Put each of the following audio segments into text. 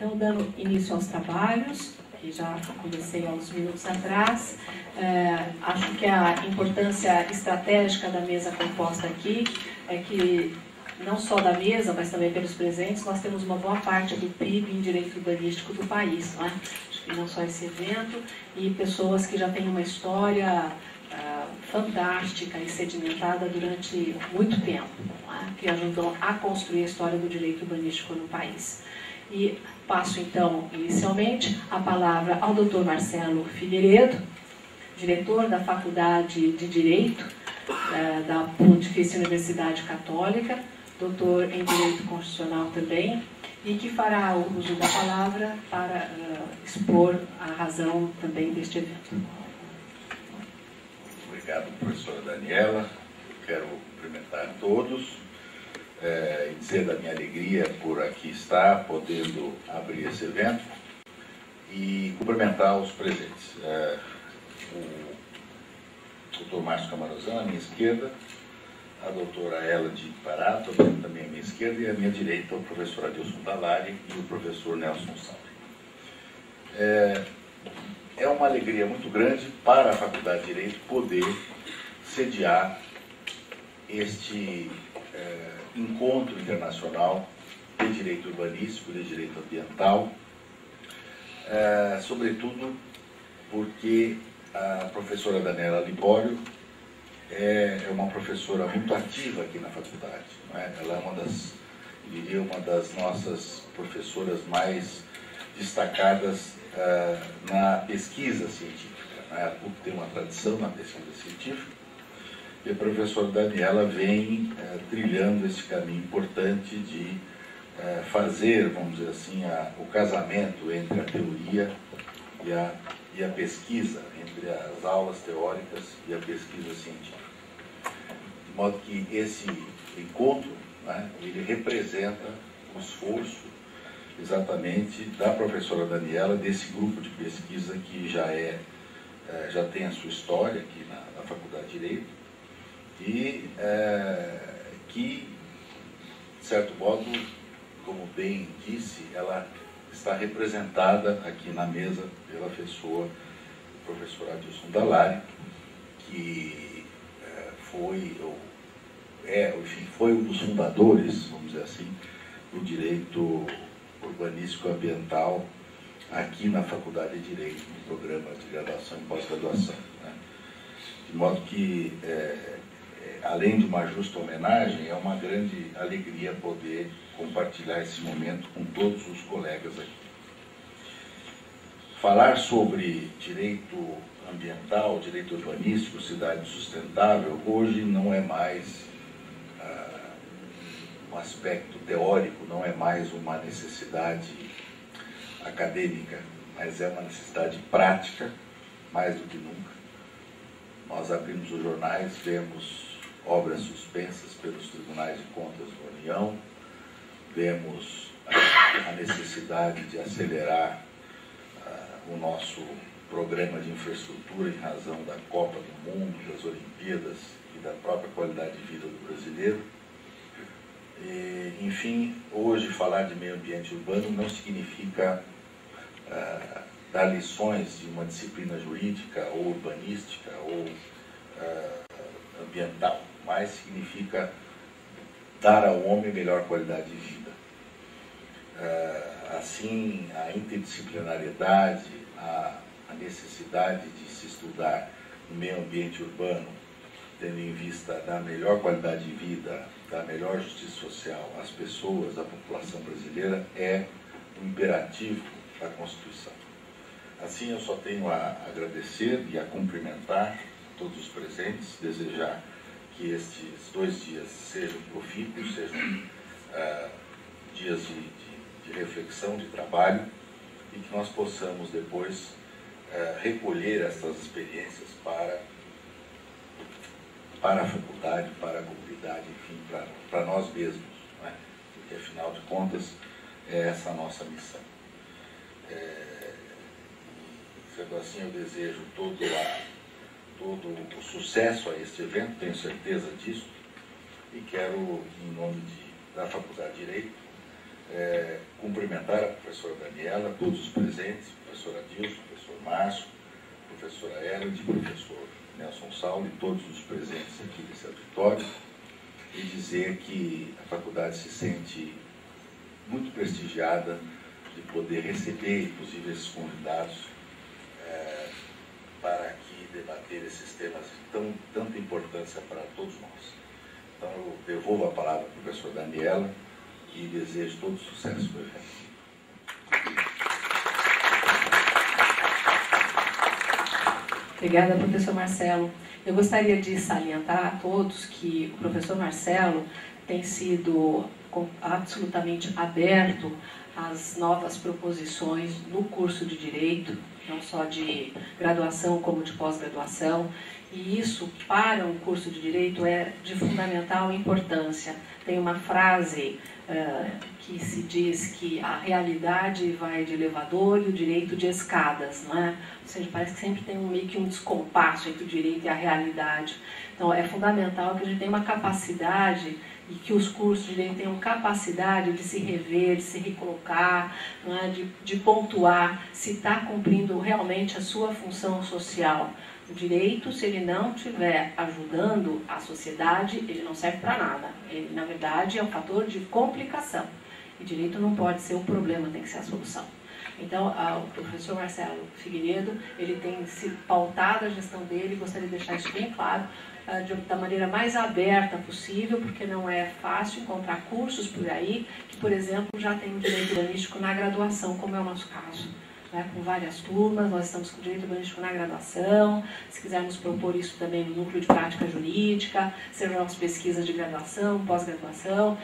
Então, dando início aos trabalhos, que já comecei há uns minutos atrás, acho que a importância estratégica da mesa composta aqui é que, não só da mesa, mas também pelos presentes, nós temos uma boa parte do PIB em direito urbanístico do país, não é? Acho que não só esse evento, e pessoas que já têm uma história fantástica e sedimentada durante muito tempo, não é? Que ajudam a construir a história do direito urbanístico no país. E passo, então, inicialmente, a palavra ao Dr. Marcelo Figueiredo, diretor da Faculdade de Direito da Pontifícia Universidade Católica, doutor em Direito Constitucional também, e que fará o uso da palavra para expor a razão também deste evento. Obrigado, professora Daniela. Eu quero cumprimentar todos e dizer da minha alegria por aqui estar, podendo abrir esse evento, e cumprimentar os presentes. O doutor Márcio Camaruzan, à minha esquerda, a doutora Ela de Parato, também à minha esquerda, e à minha direita, o professor Adilson Dallari e o professor Nelson Salve. É uma alegria muito grande para a Faculdade de Direito poder sediar este encontro internacional de direito urbanístico, de direito ambiental, sobretudo porque a professora Daniela Libório é uma professora muito ativa aqui na faculdade, não é? Ela é uma das nossas professoras mais destacadas na pesquisa científica, não é? A PUC tem uma tradição na pesquisa científica, e a professora Daniela vem trilhando esse caminho importante de fazer, vamos dizer assim, o casamento entre a teoria e a pesquisa, entre as aulas teóricas e a pesquisa científica. De modo que esse encontro, né, ele representa o esforço exatamente da professora Daniela, desse grupo de pesquisa que já tem a sua história aqui na Faculdade de Direito, e que, de certo modo, como bem disse, ela está representada aqui na mesa pela pessoa do professor Adilson Dallari, que foi um dos fundadores, vamos dizer assim, do direito urbanístico ambiental aqui na Faculdade de Direito, no programa de graduação e pós-graduação, né? De modo que, além de uma justa homenagem, é uma grande alegria poder compartilhar esse momento com todos os colegas aqui. Falar sobre direito ambiental, direito urbanístico, cidade sustentável, hoje não é mais um aspecto teórico, não é mais uma necessidade acadêmica, mas é uma necessidade prática, mais do que nunca. Nós abrimos os jornais, vemos obras suspensas pelos tribunais de contas da União, vemos a necessidade de acelerar o nosso programa de infraestrutura em razão da Copa do Mundo, das Olimpíadas e da própria qualidade de vida do brasileiro. E, enfim, hoje falar de meio ambiente urbano não significa dar lições de uma disciplina jurídica ou urbanística ou ambiental, mas significa dar ao homem melhor qualidade de vida. Assim, a interdisciplinariedade, a necessidade de se estudar no meio ambiente urbano, tendo em vista da melhor qualidade de vida, da melhor justiça social às pessoas, à população brasileira, é um imperativo da Constituição. Assim, eu só tenho a agradecer e a cumprimentar todos os presentes, desejar que estes 2 dias sejam profícuos, sejam dias de reflexão, de trabalho, e que nós possamos depois recolher essas experiências para a faculdade, para a comunidade, enfim, para nós mesmos, não é? Porque, afinal de contas, é essa a nossa missão. Sendo assim, eu desejo todo o sucesso a este evento, tenho certeza disso, e quero, em nome da Faculdade de Direito, cumprimentar a professora Daniela, todos os presentes, professor Adilson, professor Márcio, professora Elide, professor Nelson Saulo e todos os presentes aqui desse auditório, e dizer que a faculdade se sente muito prestigiada de poder receber, inclusive, esses convidados para aqui debater esses temas de tanta importância para todos nós. Então, eu devolvo a palavra para o professor Daniela e desejo todo sucesso para o evento. Obrigada, professor Marcelo. Eu gostaria de salientar a todos que o professor Marcelo tem sido absolutamente aberto às novas proposições no curso de Direito, não só de graduação como de pós-graduação, e isso, para um curso de Direito, é de fundamental importância. Tem uma frase que se diz que a realidade vai de elevador e o direito de escadas, não é? Ou seja, parece que sempre tem meio que um descompasso entre o direito e a realidade. Então, é fundamental que a gente tenha uma capacidade e que os cursos de direito tenham capacidade de se rever, de se recolocar, não é? de pontuar se está cumprindo realmente a sua função social. O direito, se ele não estiver ajudando a sociedade, ele não serve para nada. Ele, na verdade, é um fator de complicação. E direito não pode ser o problema, tem que ser a solução. Então, o professor Marcelo Figueiredo, ele tem se pautado a gestão dele, gostaria de deixar isso bem claro, da maneira mais aberta possível, porque não é fácil encontrar cursos por aí que, por exemplo, já tem o direito urbanístico na graduação, como é o nosso caso. Com várias turmas, nós estamos com direito urbanístico na graduação, se quisermos propor isso também no núcleo de prática jurídica, sejam as pesquisas de graduação, pós-graduação.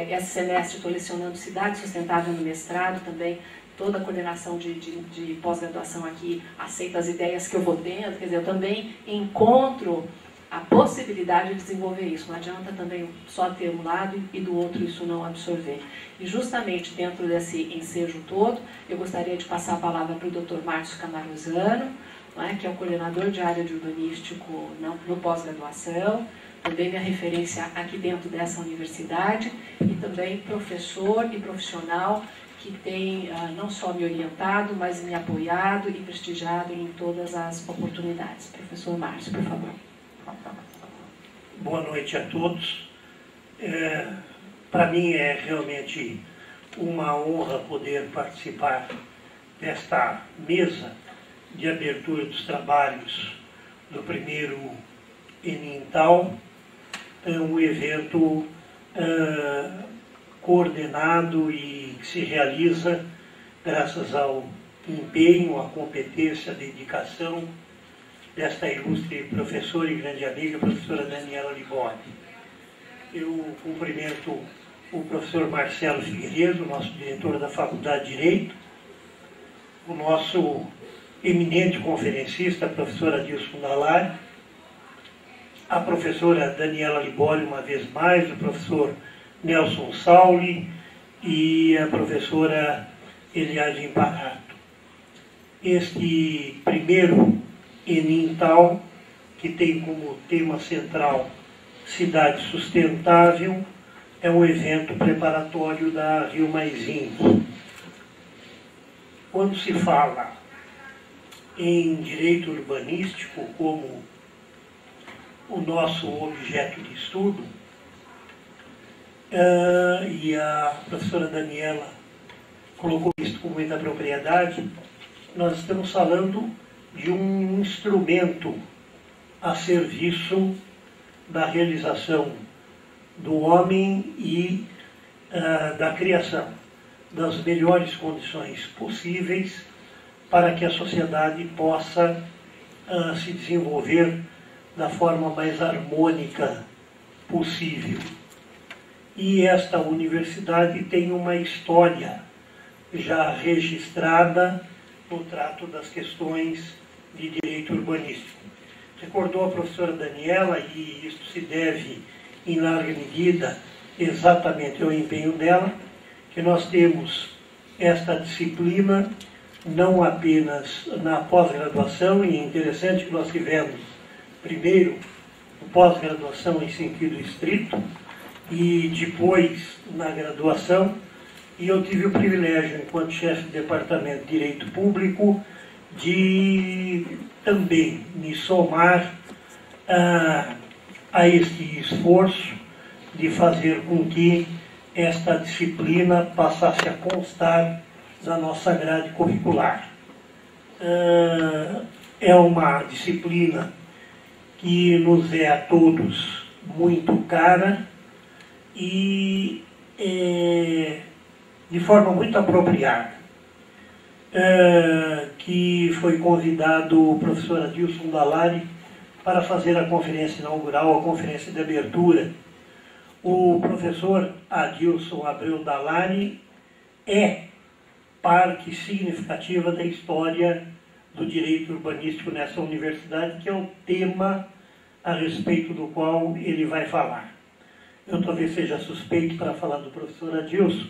Esse semestre estou lecionando cidade sustentável no mestrado também, toda a coordenação de pós-graduação aqui aceita as ideias que eu vou tendo, quer dizer, eu também encontro a possibilidade de desenvolver isso. Não adianta também só ter um lado e do outro isso não absorver. E justamente dentro desse ensejo todo, eu gostaria de passar a palavra para o Dr. Márcio Camaruzano, que é o coordenador de área de urbanístico no pós-graduação, também minha referência aqui dentro dessa universidade, e também professor e profissional que tem não só me orientado, mas me apoiado e prestigiado em todas as oportunidades. Professor Márcio, por favor. Boa noite a todos. Para mim é realmente uma honra poder participar desta mesa de abertura dos trabalhos do primeiro ENINTAL, um evento coordenado e que se realiza graças ao empenho, à competência, à dedicação desta ilustre professora e grande amiga, a professora Daniela Libori. Eu cumprimento o professor Marcelo Figueiredo, nosso diretor da Faculdade de Direito, o nosso eminente conferencista, a professora Adilson Dalari, a professora Daniela Libori, uma vez mais, o professor Nelson Sauli e a professora Eliade Imparato. Este primeiro ENINTAL, que tem como tema central Cidade Sustentável, é um evento preparatório da Rio Mais Inc. Quando se fala em direito urbanístico como o nosso objeto de estudo, e a professora Daniela colocou isso com muita propriedade, nós estamos falando de um instrumento a serviço da realização do homem e da criação das melhores condições possíveis para que a sociedade possa se desenvolver da forma mais harmônica possível. E esta universidade tem uma história já registrada no trato das questões de direito urbanístico. Recordou a professora Daniela, e isso se deve, em larga medida, exatamente ao empenho dela, que nós temos esta disciplina não apenas na pós-graduação, e é interessante que nós tivemos, primeiro, pós-graduação em sentido estrito, e depois, na graduação, e eu tive o privilégio, enquanto chefe de departamento de Direito Público, de também me somar a este esforço de fazer com que esta disciplina passasse a constar na nossa grade curricular. É uma disciplina que nos é a todos muito cara e de forma muito apropriada, que foi convidado o professor Adilson Dallari para fazer a conferência inaugural, a conferência de abertura. O professor Adilson Abreu Dallari é parte significativa da história do direito urbanístico nessa universidade, que é o tema a respeito do qual ele vai falar. Eu talvez seja suspeito para falar do professor Adilson,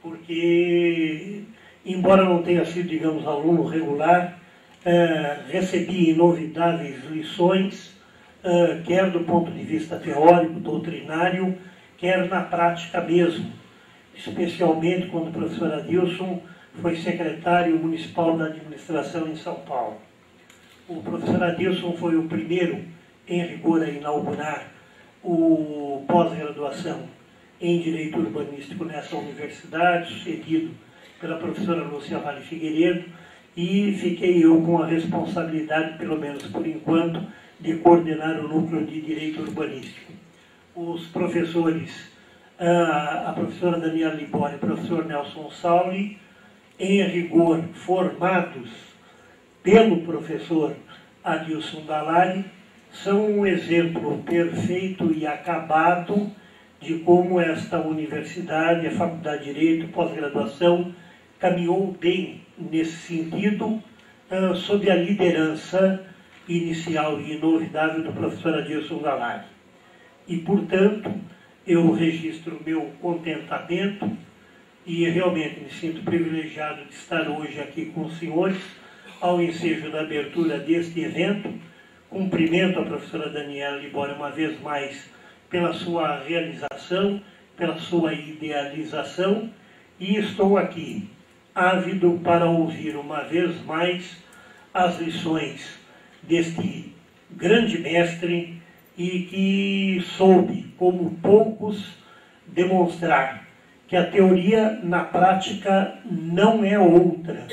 porque, embora não tenha sido, digamos, aluno regular, recebi inovidáveis lições, quer do ponto de vista teórico, doutrinário, quer na prática mesmo, especialmente quando o professor Adilson foi secretário municipal da administração em São Paulo. O professor Adilson foi o primeiro, em rigor, a inaugurar o pós-graduação em Direito Urbanístico nessa universidade, sucedido pela professora Lúcia Vale Figueiredo, e fiquei eu com a responsabilidade, pelo menos por enquanto, de coordenar o núcleo de Direito Urbanístico. Os professores, a professora Daniela Libório e o professor Nelson Sauli, em rigor formados pelo professor Adilson Dallari, são um exemplo perfeito e acabado de como esta universidade, a Faculdade de Direito, pós-graduação, caminhou bem nesse sentido, sob a liderança inicial e inovidável do professor Adilson Dallari. E, portanto, eu registro meu contentamento e realmente me sinto privilegiado de estar hoje aqui com os senhores ao ensejo da abertura deste evento. Cumprimento a professora Daniela Libório uma vez mais pela sua realização, pela sua idealização, e estou aqui ávido para ouvir uma vez mais as lições deste grande mestre e que soube, como poucos, demonstrar que a teoria na prática não é outra,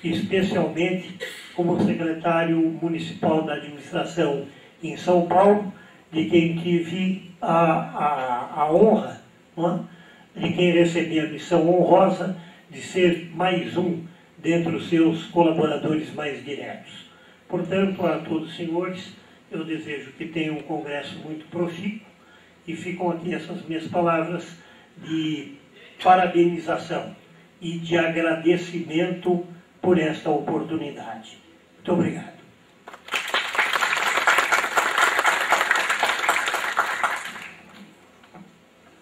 especialmente como secretário municipal da administração em São Paulo, de quem tive a honra, de quem recebi a missão honrosa de ser mais um dentre os seus colaboradores mais diretos. Portanto, a todos os senhores, eu desejo que tenham um congresso muito profícuo e ficam aqui essas minhas palavras de parabenização e de agradecimento por esta oportunidade. Muito obrigado.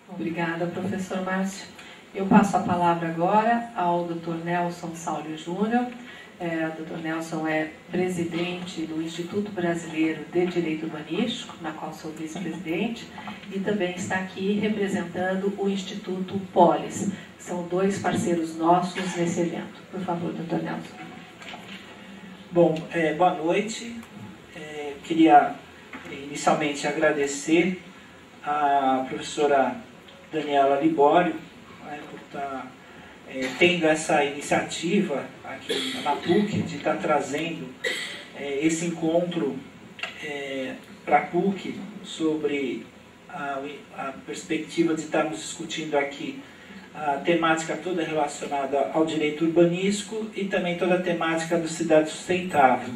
Obrigada, professor Márcio. Eu passo a palavra agora ao Dr. Nelson Sauli Júnior. O Dr. Nelson é presidente do Instituto Brasileiro de Direito Urbanístico, na qual sou vice-presidente, e também está aqui representando o Instituto Polis. São dois parceiros nossos nesse evento. Por favor, Dr. Nelson. Bom, boa noite. Queria inicialmente agradecer à professora Daniela Libório, por estar tendo essa iniciativa aqui na PUC de estar trazendo esse encontro para a PUC sobre a perspectiva de estarmos discutindo aqui a temática toda relacionada ao direito urbanístico e também toda a temática do cidade sustentável.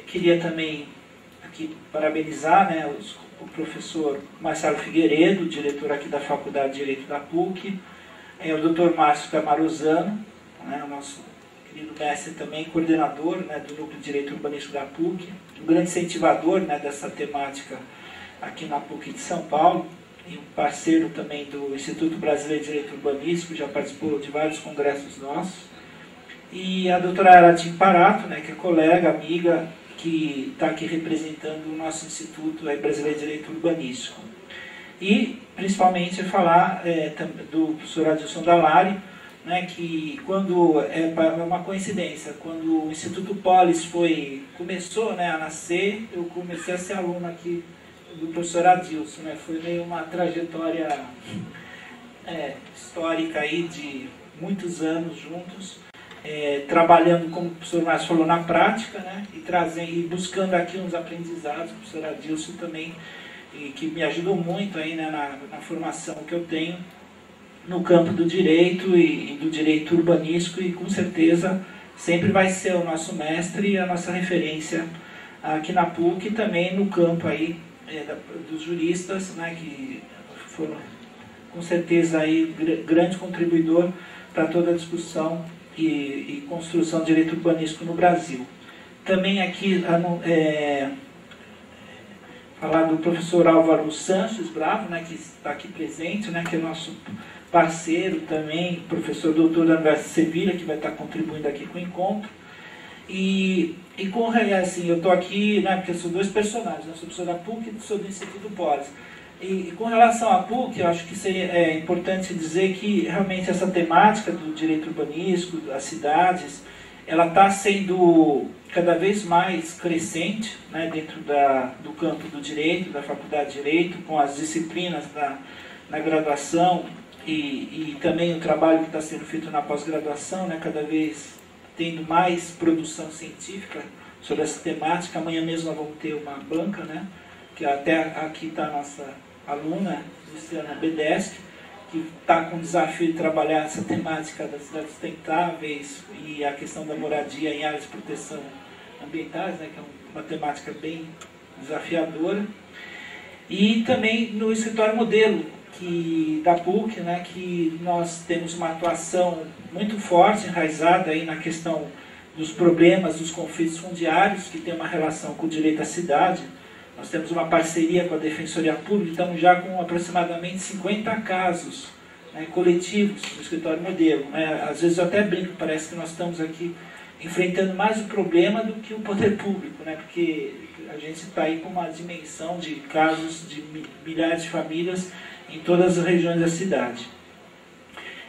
Queria também aqui parabenizar o professor Marcelo Figueiredo, diretor aqui da Faculdade de Direito da PUC, o Dr. Márcio Camaruzano, o nosso querido mestre também, coordenador do Núcleo de Direito Urbanístico da PUC, um grande incentivador dessa temática aqui na PUC de São Paulo, e um parceiro também do Instituto Brasileiro de Direito Urbanístico, já participou de vários congressos nossos, e a doutora Aratim Parato, que é colega, amiga, que está aqui representando o nosso Instituto Brasileiro de Direito Urbanístico. E, principalmente, falar do professor Adilson Dallari, né, que quando, é uma coincidência, quando o Instituto Polis começou, né, a nascer, eu comecei a ser aluno aqui do professor Adilson, né, foi meio uma trajetória histórica aí de muitos anos juntos, trabalhando, como o professor Márcio falou, na prática, né, e buscando aqui uns aprendizados, o professor Adilson também, e que me ajudou muito aí, né, na formação que eu tenho no campo do direito e do direito urbanístico, e com certeza sempre vai ser o nosso mestre e a nossa referência aqui na PUC, e também no campo aí dos juristas, né, que foram com certeza aí grande contribuidor para toda a discussão e construção do direito urbanístico no Brasil. Também aqui falar do professor Álvaro Sanches Bravo, né, que está aqui presente, né, que é nosso parceiro também, professor doutor da Universidade de Sevilha, que vai estar contribuindo aqui com o encontro. E assim, eu estou aqui, né, porque eu sou dois personagens, eu sou professor da PUC e sou do Instituto Polis. E com relação à PUC, eu acho que seria importante dizer que realmente essa temática do direito urbanístico, das cidades, ela está sendo cada vez mais crescente, né, dentro do campo do direito, da faculdade de direito, com as disciplinas na graduação e também o trabalho que está sendo feito na pós-graduação, né, cada vez tendo mais produção científica sobre essa temática. Amanhã mesmo nós vamos ter uma banca, né, que até aqui está a nossa aluna, Luciana Bedeschi, que está com o desafio de trabalhar essa temática das cidades sustentáveis e a questão da moradia em áreas de proteção ambientais, né, que é uma temática bem desafiadora. E também no escritório modelo da PUC, né, que nós temos uma atuação muito forte, enraizada aí na questão dos problemas, dos conflitos fundiários, que tem uma relação com o direito à cidade. Nós temos uma parceria com a Defensoria Pública, estamos já com aproximadamente 50 casos, né, coletivos no escritório modelo. Né? Às vezes eu até brinco, parece que nós estamos aqui enfrentando mais o problema do que o poder público, né? Porque a gente está aí com uma dimensão de casos de milhares de famílias em todas as regiões da cidade.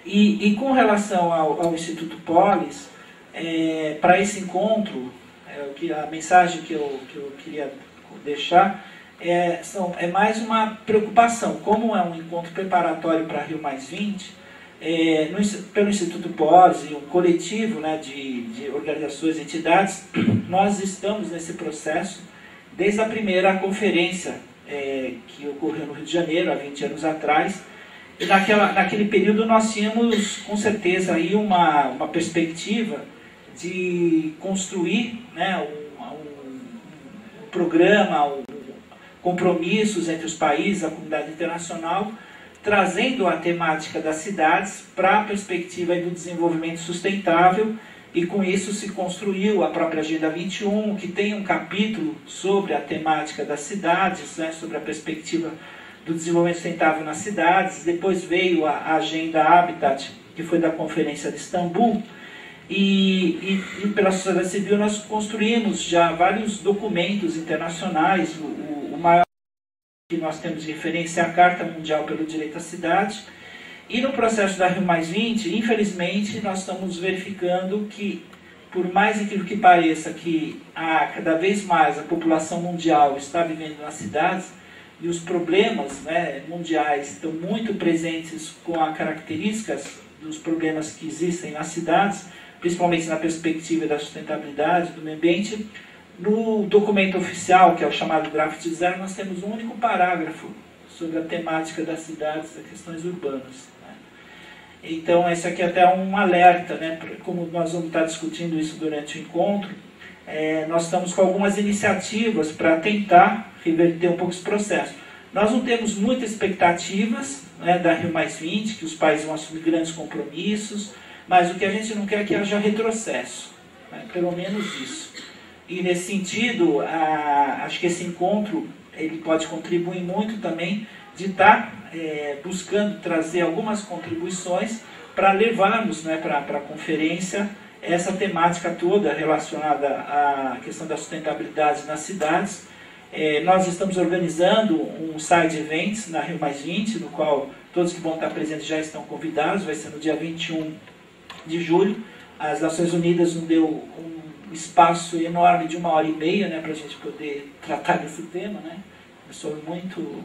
E com relação ao Instituto Polis, para esse encontro, a mensagem que eu queria deixar é mais uma preocupação. Como é um encontro preparatório para Rio+20, pelo Instituto Polis e um coletivo, né, de organizações e entidades, nós estamos nesse processo desde a primeira conferência que ocorreu no Rio de Janeiro, há 20 anos atrás. E naquele período nós tínhamos, com certeza, aí uma perspectiva de construir, né, um programa, compromissos entre os países, a comunidade internacional, trazendo a temática das cidades para a perspectiva do desenvolvimento sustentável, e com isso se construiu a própria Agenda 21, que tem um capítulo sobre a temática das cidades, né, sobre a perspectiva do desenvolvimento sustentável nas cidades. Depois veio a Agenda Habitat, que foi da Conferência de Istambul, e pela sociedade civil nós construímos já vários documentos internacionais. O maior que nós temos de referência é a Carta Mundial pelo Direito à Cidade. E no processo da Rio+20, infelizmente, nós estamos verificando que, por mais incrível que pareça, que cada vez mais a população mundial está vivendo nas cidades, e os problemas, né, mundiais estão muito presentes com as características dos problemas que existem nas cidades, principalmente na perspectiva da sustentabilidade, do meio ambiente. No documento oficial, que é o chamado Draft Zero, nós temos um único parágrafo sobre a temática das cidades, das questões urbanas. Né? Então, esse aqui é até um alerta, né? Como nós vamos estar discutindo isso durante o encontro, nós estamos com algumas iniciativas para tentar reverter um pouco esse processo. Nós não temos muitas expectativas, né, da Rio+20, que os países vão assumir grandes compromissos, mas o que a gente não quer é que haja retrocesso, né? Pelo menos isso. E nesse sentido, acho que esse encontro ele pode contribuir muito também de estar buscando trazer algumas contribuições para levarmos, né, para a conferência essa temática toda relacionada à questão da sustentabilidade nas cidades, Nós estamos organizando um side events na Rio+20, no qual todos que vão estar presentes já estão convidados, vai ser no dia 21 de julho. As Nações Unidas nos deu um espaço enorme de 1h30, né, para a gente poder tratar desse tema, né? Eles foram muito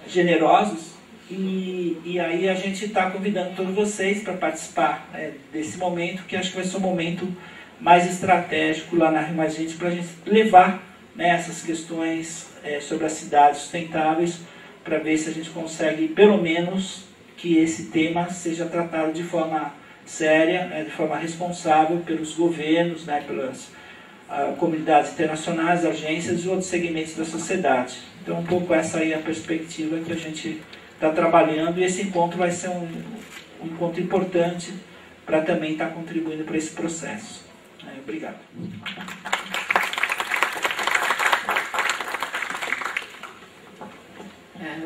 generosos. E aí a gente está convidando todos vocês para participar, né, desse momento, que acho que vai ser um momento mais estratégico lá na Rio+20 para a gente levar, né, essas questões sobre as cidades sustentáveis, para ver se a gente consegue, pelo menos, que esse tema seja tratado de forma séria, né, de forma responsável pelos governos, né, pelas comunidades internacionais, agências e outros segmentos da sociedade. Então, um pouco essa aí é a perspectiva que a gente está trabalhando, e esse encontro vai ser um encontro importante para também estar contribuindo para esse processo. Obrigado.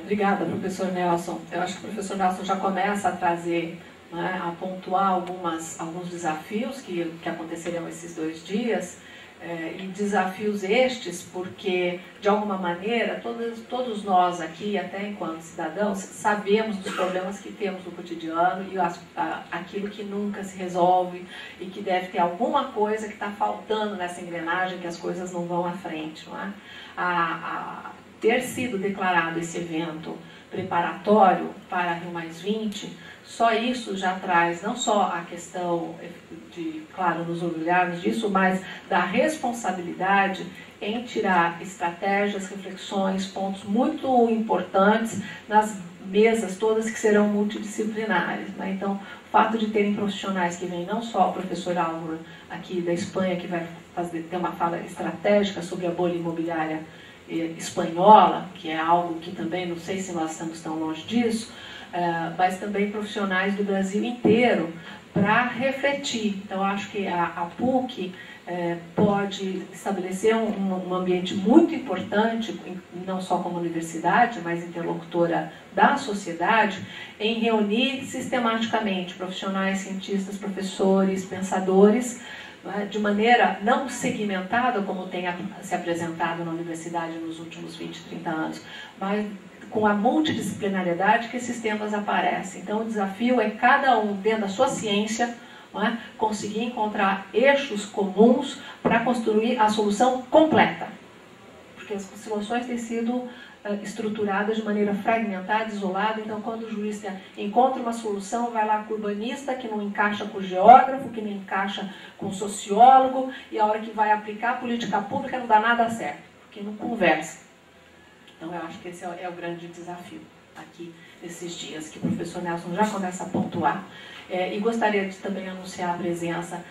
Obrigada, professor Nelson. Eu acho que o professor Nelson já começa a trazer, né, a pontuar alguns desafios que aconteceram esses 2 dias, e desafios estes porque, de alguma maneira, todos nós aqui, até enquanto cidadãos, sabemos dos problemas que temos no cotidiano e aquilo que nunca se resolve e que deve ter alguma coisa que está faltando nessa engrenagem, que as coisas não vão à frente, não é? Ter sido declarado esse evento preparatório para a Rio+20, só isso já traz não só a questão de, claro, nos orgulharmos disso, mas da responsabilidade em tirar estratégias, reflexões, pontos muito importantes nas mesas todas que serão multidisciplinares, né? Então, o fato de terem profissionais que vêm, não só o professor Álvaro aqui da Espanha, que vai ter uma fala estratégica sobre a bolha imobiliária espanhola, que é algo que também, não sei se nós estamos tão longe disso, mas também profissionais do Brasil inteiro para refletir. Então, acho que a PUC pode estabelecer um ambiente muito importante, não só como universidade, mas interlocutora da sociedade, em reunir sistematicamente profissionais, cientistas, professores, pensadores, de maneira não segmentada, como tem se apresentado na universidade nos últimos 20, 30 anos, mas com a multidisciplinariedade que esses temas aparecem. Então, o desafio é cada um, dentro da sua ciência, não é, conseguir encontrar eixos comuns para construir a solução completa. Porque as soluções têm sido estruturadas de maneira fragmentada, isolada. Então, quando o jurista encontra uma solução, vai lá com o urbanista, que não encaixa com o geógrafo, que não encaixa com o sociólogo, e a hora que vai aplicar a política pública não dá nada certo, porque não conversa. Então, eu acho que esse é o grande desafio aqui nesses dias, que o professor Nelson já começa a pontuar. E gostaria de também anunciar a presença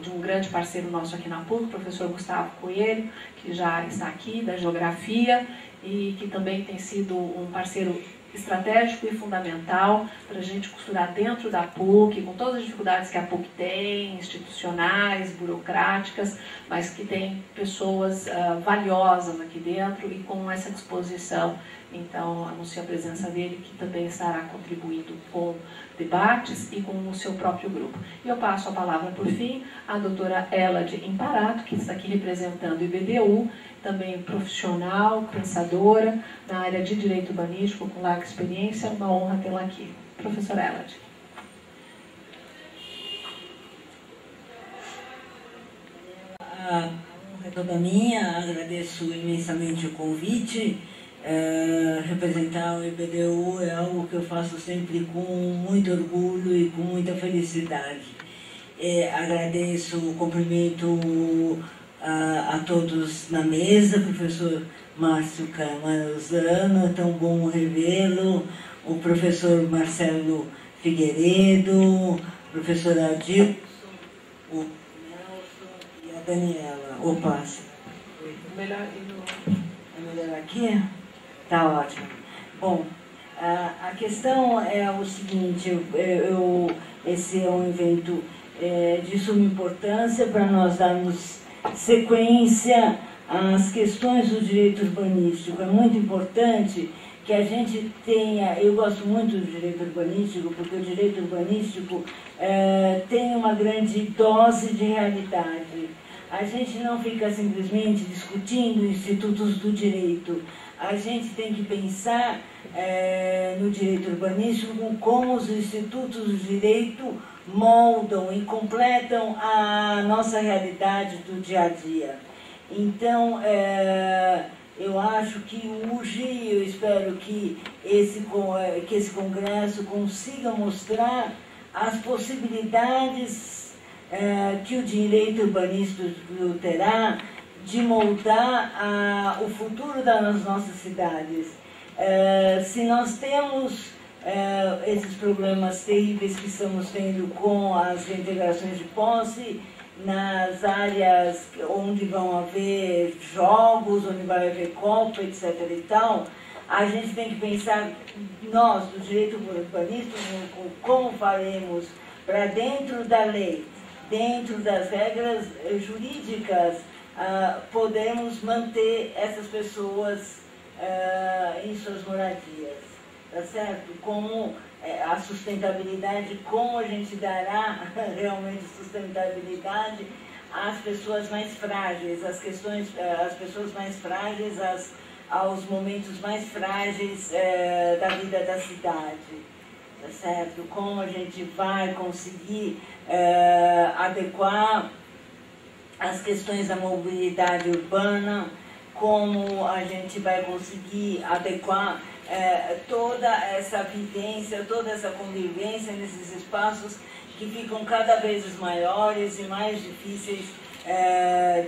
de um grande parceiro nosso aqui na PUC, o professor Gustavo Coelho, que já está aqui, da Geografia, e que também tem sido um parceiro estratégico e fundamental para a gente costurar dentro da PUC, com todas as dificuldades que a PUC tem, institucionais, burocráticas, mas que tem pessoas valiosas aqui dentro e com essa disposição. Então, anuncio a presença dele, que também estará contribuindo com debates e com o seu próprio grupo. E eu passo a palavra, por fim, à doutora Elade Imparato, que está aqui representando o IBDU, também profissional, pensadora na área de direito urbanístico, com larga experiência. Uma honra tê-la aqui. Professora Elade. A honra é toda minha, agradeço imensamente o convite. Representar o IBDU é algo que eu faço sempre com muito orgulho e com muita felicidade. Agradeço, cumprimento a todos na mesa, professor Márcio Camaruzano, é tão bom revê-lo, o professor Marcelo Figueiredo, professor Adilson, o Nelson e a Daniela. Opa, é melhor aqui? Tá ótimo. Bom, a questão é o seguinte, esse é um evento de suma importância para nós darmos sequência às questões do direito urbanístico. É muito importante que a gente tenha, eu gosto muito do direito urbanístico, porque o direito urbanístico tem uma grande dose de realidade. A gente não fica simplesmente discutindo institutos do direito. A gente tem que pensar no direito urbanístico como os institutos do direito moldam e completam a nossa realidade do dia a dia. Então, eu acho que hoje, eu espero que esse congresso consiga mostrar as possibilidades que o direito urbanístico terá de moldar o futuro das nossas cidades. Se nós temos esses problemas terríveis que estamos tendo com as reintegrações de posse, nas áreas onde vão haver jogos, onde vai haver Copa, etc. e tal, a gente tem que pensar, nós, do direito urbanístico, como faremos para dentro da lei, dentro das regras jurídicas, podemos manter essas pessoas em suas moradias, tá certo? Como a sustentabilidade, como a gente dará realmente sustentabilidade às pessoas mais frágeis, às pessoas mais frágeis, aos momentos mais frágeis da vida da cidade, tá certo? Como a gente vai conseguir adequar as questões da mobilidade urbana, como a gente vai conseguir adequar toda essa vivência, toda essa convivência nesses espaços que ficam cada vez maiores e mais difíceis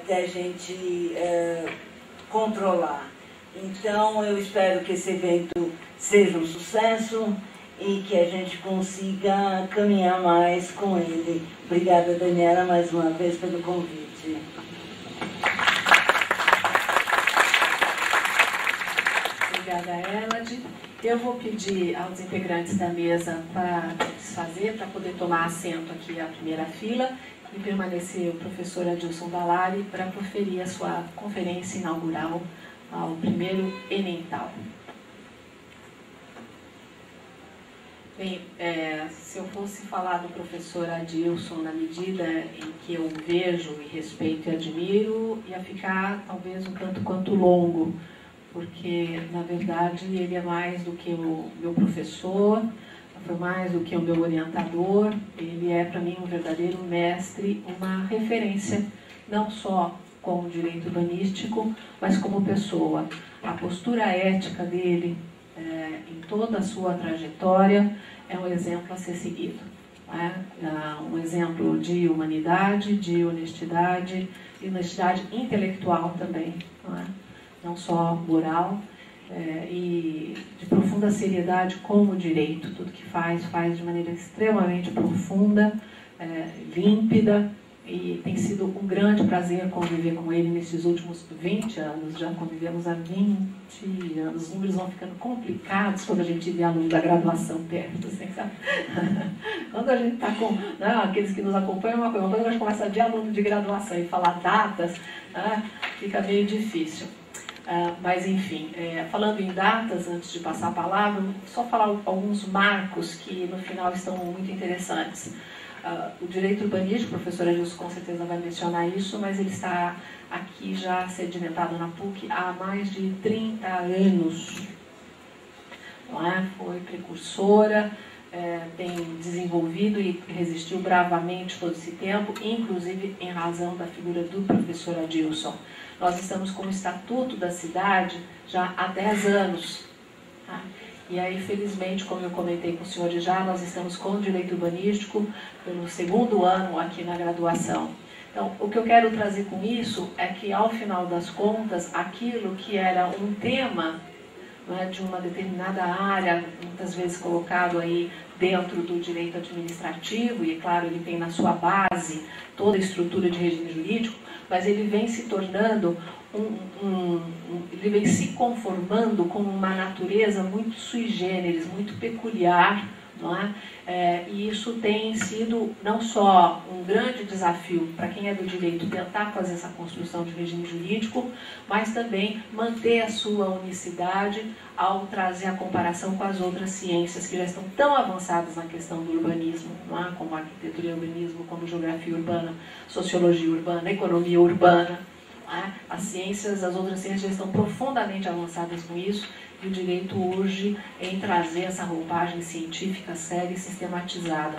de a gente controlar. Então, eu espero que esse evento seja um sucesso e que a gente consiga caminhar mais com ele. Obrigada, Daniela, mais uma vez pelo convite. Obrigada, Elad. Eu vou pedir aos integrantes da mesa para desfazer, para poder tomar assento aqui à primeira fila e permanecer o professor Adilson Dallari para proferir a sua conferência inaugural ao primeiro Enental. Bem, se eu fosse falar do professor Adilson na medida em que eu vejo e respeito e admiro, ia ficar talvez um tanto quanto longo, porque, na verdade, ele é mais do que o meu professor, foi mais do que o meu orientador, ele é, para mim, um verdadeiro mestre, uma referência, não só como direito urbanístico, mas como pessoa. A postura ética dele, em toda a sua trajetória, é um exemplo a ser seguido. Um exemplo de humanidade, de honestidade, e honestidade intelectual também, não só moral, e de profunda seriedade como direito. Tudo que faz de maneira extremamente profunda, límpida, e tem sido um grande prazer conviver com ele nesses últimos 20 anos. Já convivemos há 20 anos. Os números vão ficando complicados quando a gente vê aluno da graduação perto, assim, sabe? Quando a gente está com aqueles que nos acompanham, uma coisa, quando a gente começa a ver aluno de graduação e falar datas, fica meio difícil. Mas, enfim, falando em datas, antes de passar a palavra, só falar alguns marcos que, no final, estão muito interessantes. O direito urbanístico, o professor Adilson com certeza vai mencionar isso, mas ele está aqui já sedimentado na PUC há mais de 30 anos. Foi precursora, tem desenvolvido e resistiu bravamente todo esse tempo, inclusive em razão da figura do professor Adilson. Nós estamos com o Estatuto da Cidade já há 10 anos. E aí, felizmente, como eu comentei com o senhor já, nós estamos com o direito urbanístico pelo 2º ano aqui na graduação. Então, o que eu quero trazer com isso é que, ao final das contas, aquilo que era um tema de uma determinada área, muitas vezes colocado aí dentro do direito administrativo, e, claro, ele tem na sua base toda a estrutura de regime jurídico, mas ele vem se tornando ele vem se conformando com uma natureza muito sui generis, muito peculiar não é? E isso tem sido não só um grande desafio para quem é do direito tentar fazer essa construção de regime jurídico, mas também manter a sua unicidade ao trazer a comparação com as outras ciências que já estão tão avançadas na questão do urbanismo, não é? Como arquitetura e urbanismo, como geografia urbana, sociologia urbana, economia urbana. As outras ciências já estão profundamente avançadas com isso, e o direito urge em trazer essa roupagem científica séria e sistematizada.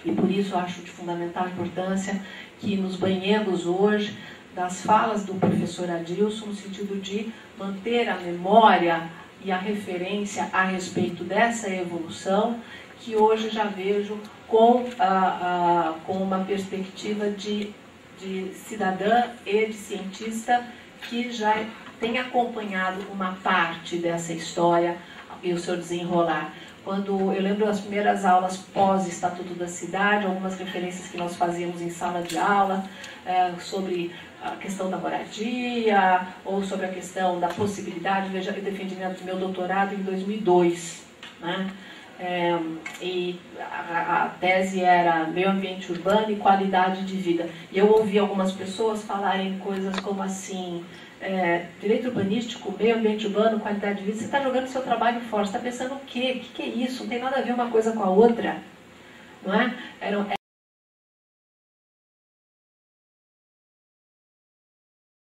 E por isso eu acho de fundamental importância que nos banhemos hoje das falas do professor Adilson, no sentido de manter a memória e a referência a respeito dessa evolução, que hoje já vejo com uma perspectiva de cidadã e de cientista que já tem acompanhado uma parte dessa história e o seu desenrolar. Quando eu lembro das primeiras aulas pós-Estatuto da Cidade, algumas referências que nós fazíamos em sala de aula sobre a questão da moradia ou sobre a questão da possibilidade. Veja, eu defendi meu doutorado em 2002, né? E a tese era meio ambiente urbano e qualidade de vida. E eu ouvi algumas pessoas falarem coisas como assim, direito urbanístico, meio ambiente urbano, qualidade de vida. Você está jogando seu trabalho fora, você está pensando o quê? O que é isso? Não tem nada a ver uma coisa com a outra, não é?